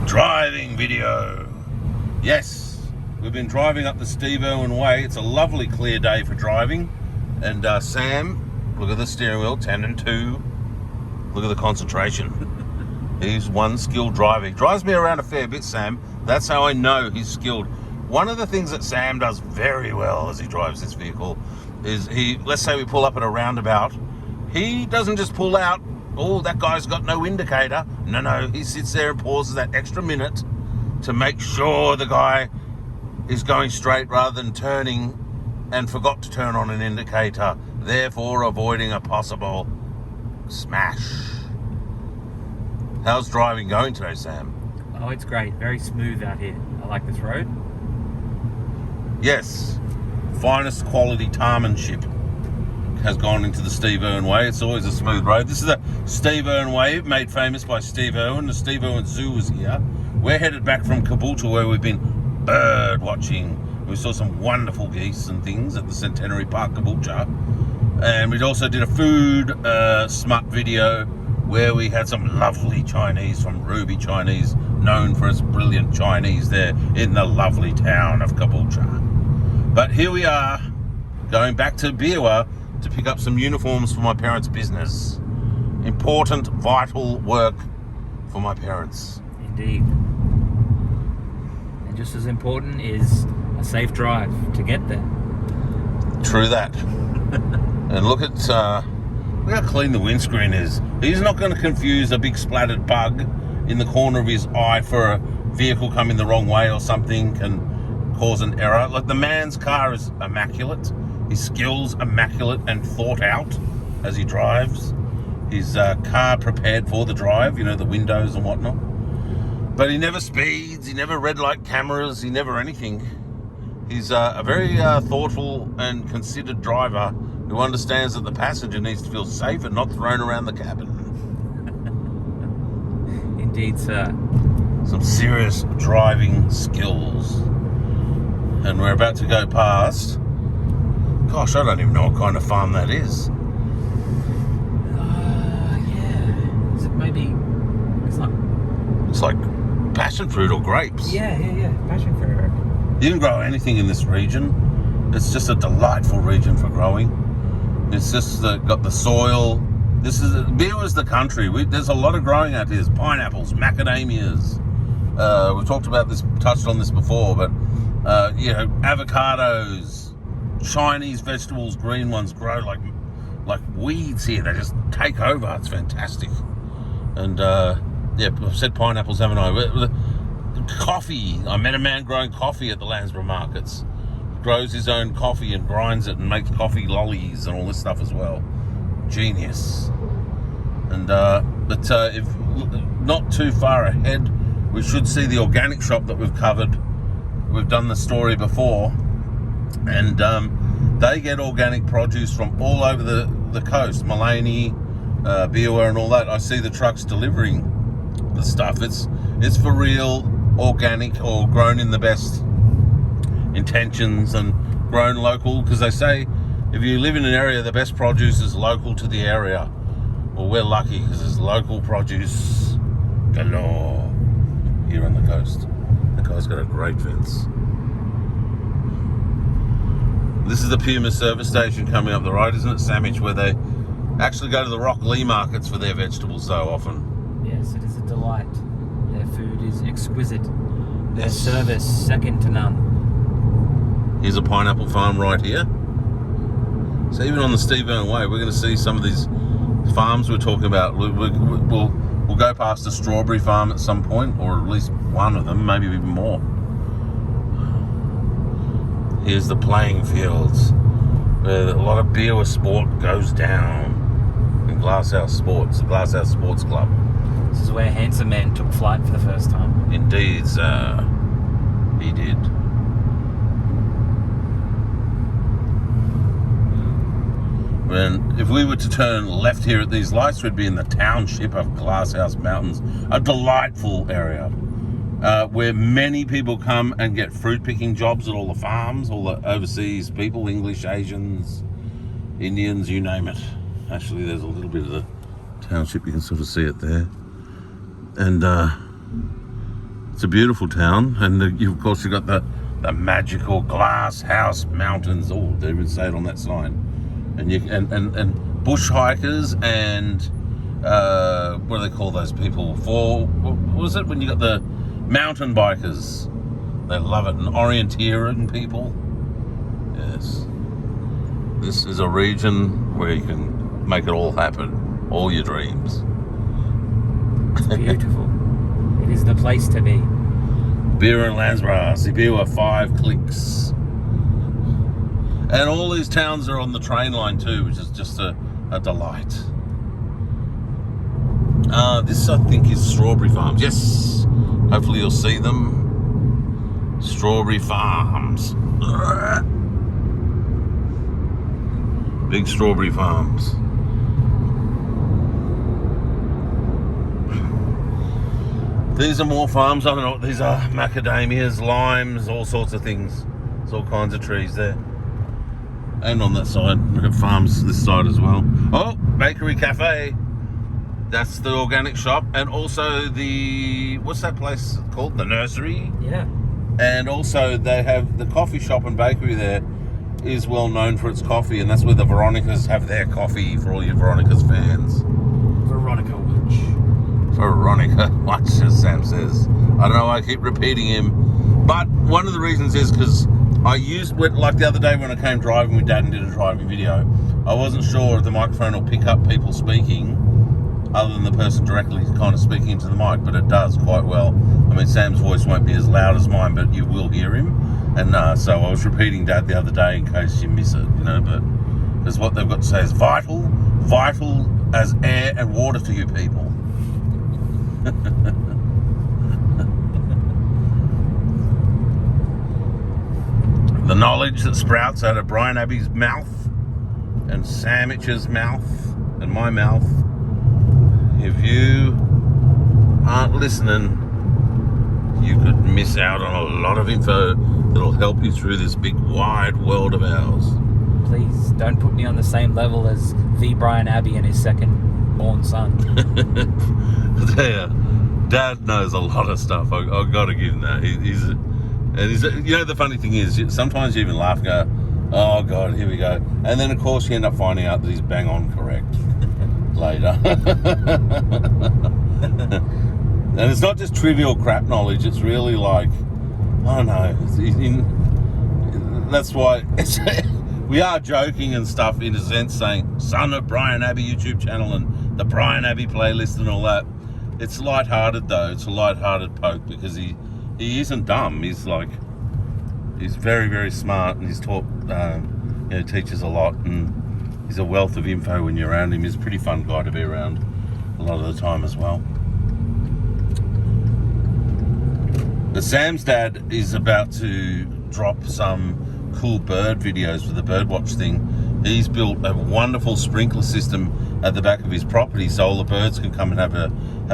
Driving video. Yes, we've been driving up the Steve Irwin Way. It's a lovely clear day for driving. And Sam, look at the steering wheel, 10 and 2. Look at the concentration. He's one skilled driver. He drives me around a fair bit, Sam. That's how I know he's skilled. One of the things that Sam does very well as he drives this vehicle is let's say we pull up at a roundabout. He doesn't just pull out, oh, that guy's got no indicator. No, he sits there and pauses that extra minute to make sure the guy is going straight rather than turning and forgot to turn on an indicator, therefore avoiding a possible smash. How's driving going today, Sam? Oh, it's great. Very smooth out here. I like this road. Yes, finest quality tarmanship has gone into the Steve Irwin Way. It's always a smooth road. This is the Steve Irwin Way, made famous by Steve Irwin. The Steve Irwin Zoo is here. We're headed back from Caboolture, where we've been bird watching. We saw some wonderful geese and things at the Centenary Park, Caboolture. And we also did a food smut video where we had some lovely Chinese from Ruby Chinese, known for its brilliant Chinese there in the lovely town of Caboolture. But here we are, going back to Beerwah to pick up some uniforms for my parents' business. Important, vital work for my parents. Indeed. And just as important is a safe drive to get there. True that. And look at how clean the windscreen is. He's not going to confuse a big splattered bug in the corner of his eye for a vehicle coming the wrong way or something can cause an error. Like, the man's car is immaculate. His skills immaculate and thought out as he drives. His car prepared for the drive, you know, the windows and whatnot. But he never speeds, he never red light cameras, he never anything. He's a very thoughtful and considered driver who understands that the passenger needs to feel safe and not thrown around the cabin. Indeed, sir. Some serious driving skills. And we're about to go past. Gosh, I don't even know what kind of farm that is. Yeah. Is it maybe? It's like passion fruit or grapes. Yeah. Passion fruit, I reckon. You can grow anything in this region. It's just a delightful region for growing. It's just got the soil. Beerwah's the country. There's a lot of growing out here. There's pineapples, macadamias. We've talked about this, touched on this before, but avocados, Chinese vegetables, green ones grow like weeds here. They just take over. It's fantastic. And I've said pineapples, haven't I? Coffee. I met a man growing coffee at the Landsborough markets. Grows his own coffee and grinds it and makes coffee lollies and all this stuff as well. Genius. And if not too far ahead, we should see the organic shop that we've covered. We've done the story before, and they get organic produce from all over the coast, Mullaney, Beerwah and all that. I see the trucks delivering the stuff. It's for real, organic, or grown in the best intentions and grown local, because they say if you live in an area, the best produce is local to the area. Well, we're lucky because there's local produce galore here on the coast. The guy's got a great fence. This is the Puma service station coming up the road, isn't it, Sandwich, where they actually go to the Rock Lee markets for their vegetables so often. Yes, it is a delight. Their food is exquisite. Their Yes. service, second to none. Here's a pineapple farm right here. So even on the Steve Irwin Way, we're going to see some of these farms we're talking about. We'll go past a strawberry farm at some point, or at least one of them, maybe even more. Here's the playing fields, where a lot of Beerwah sport goes down in Glasshouse Sports, the Glasshouse Sports Club. This is where Handsome Man took flight for the first time. Indeed, sir. He did. And if we were to turn left here at these lights, we'd be in the township of Glasshouse Mountains, a delightful area where many people come and get fruit picking jobs at all the farms, all the overseas people, English, Asians, Indians, you name it. Actually, there's a little bit of the township, you can sort of see it there. And a beautiful town, and of course you've got the magical glass house mountains. Oh, they even say it on that sign. And you and bush hikers and what do they call those people? What was it when you got the mountain bikers? They love it. And orienteering people. Yes. This is a region where you can make it all happen, all your dreams. It's beautiful. It is the place to be. Beerwah and Landsborough, Beerwah, 5 clicks. And all these towns are on the train line too, which is just a delight. This I think is Strawberry Farms. Yes, hopefully you'll see them. Strawberry Farms. Big Strawberry Farms. These are more farms. I don't know what these are. Macadamias, limes, all sorts of things. There's all kinds of trees there. And on that side, we've got farms this side as well. Oh, Bakery Cafe. That's the organic shop. And also the, what's that place called? The Nursery? Yeah. And also they have the coffee shop and bakery there is well known for its coffee. And that's where the Veronicas have their coffee for all your Veronicas fans. Veronica Witch. Veronica, watch as Sam says. I don't know why I keep repeating him, but one of the reasons is because I used, like the other day when I came driving with Dad and did a driving video, I wasn't sure if the microphone will pick up people speaking other than the person directly kind of speaking into the mic, but it does quite well. I mean, Sam's voice won't be as loud as mine, but you will hear him. And so I was repeating Dad the other day in case you miss it, you know, but because what they've got to say is vital as air and water to you people. The knowledge that sprouts out of Brian Abbey's mouth and Sandwich's mouth and my mouth. If you aren't listening, you could miss out on a lot of info that'll help you through this big wide world of ours. Please don't put me on the same level as V. Brian Abbey and his second born son. There, Dad knows a lot of stuff. I've got to give him that. He's you know, the funny thing is, sometimes you even laugh and go, oh God, here we go. And then of course you end up finding out that he's bang on correct later. And it's not just trivial crap knowledge, it's really like, oh no, that's why we are joking and stuff in a sense, saying son of Brian Abbey YouTube channel and the Brian Abbey playlist and all that. It's light-hearted though. It's a light-hearted poke because he isn't dumb. He's very, very smart, and he's taught, you know, teaches a lot, and he's a wealth of info when you're around him. He's a pretty fun guy to be around a lot of the time as well. But Sam's dad is about to drop some cool bird videos with the Birdwatch thing. He's built a wonderful sprinkler system at the back of his property, so all the birds can come and have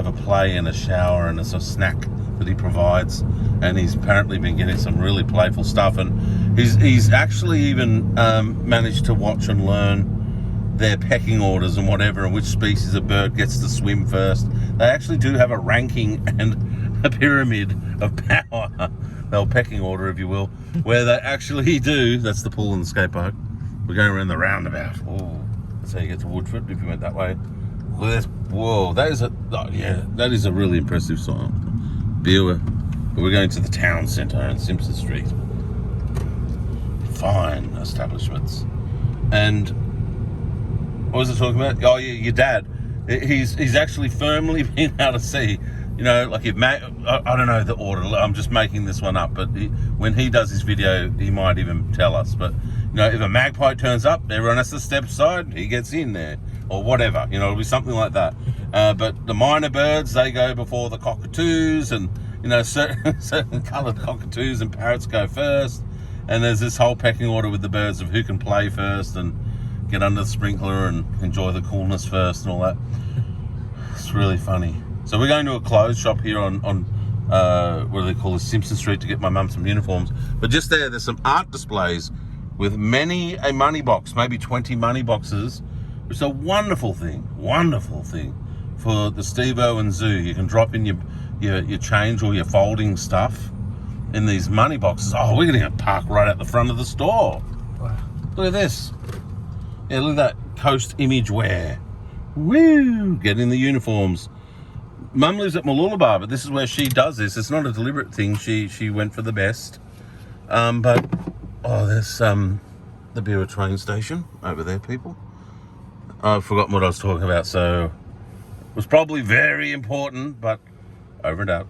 a play and a shower and a sort of snack that he provides. And he's apparently been getting some really playful stuff, and he's actually even managed to watch and learn their pecking orders and whatever, and which species of bird gets to swim first. They actually do have a ranking and a pyramid of power, or pecking order if you will, where they actually do. That's the pool and the skate park. We're going around the roundabout. Oh, that's how you get to Woodford if you went that way. Whoa, that is a really impressive sign. Beerwah. But we're going to the town centre on Simpson Street. Fine establishments. And what was I talking about? Oh yeah, your dad. He's actually firmly been able to see, you know, like if I don't know the order. I'm just making this one up. But when he does his video, he might even tell us. But you know, if a magpie turns up, everyone has to step aside. He gets in there, or whatever. You know, it'll be something like that. But the minor birds, they go before the cockatoos, and you know, certain coloured cockatoos and parrots go first. And there's this whole pecking order with the birds of who can play first and get under the sprinkler and enjoy the coolness first and all that. It's really funny. So we're going to a clothes shop here on what do they call it, Simpson Street, to get my mum some uniforms. But just there's some art displays with many a money box, maybe 20 money boxes, which is a wonderful thing for the Steve-O and Zoo. You can drop in your change or your folding stuff in these money boxes. Oh, we're going to park right at the front of the store. Wow. Look at this. Yeah, look at that Coast Image Wear. Woo! Get in the uniforms. Mum lives at Mooloolaba, but this is where she does this. It's not a deliberate thing. She went for the best. But there's the Beerwah train station over there, people. I've forgotten what I was talking about, so it was probably very important, but over and out.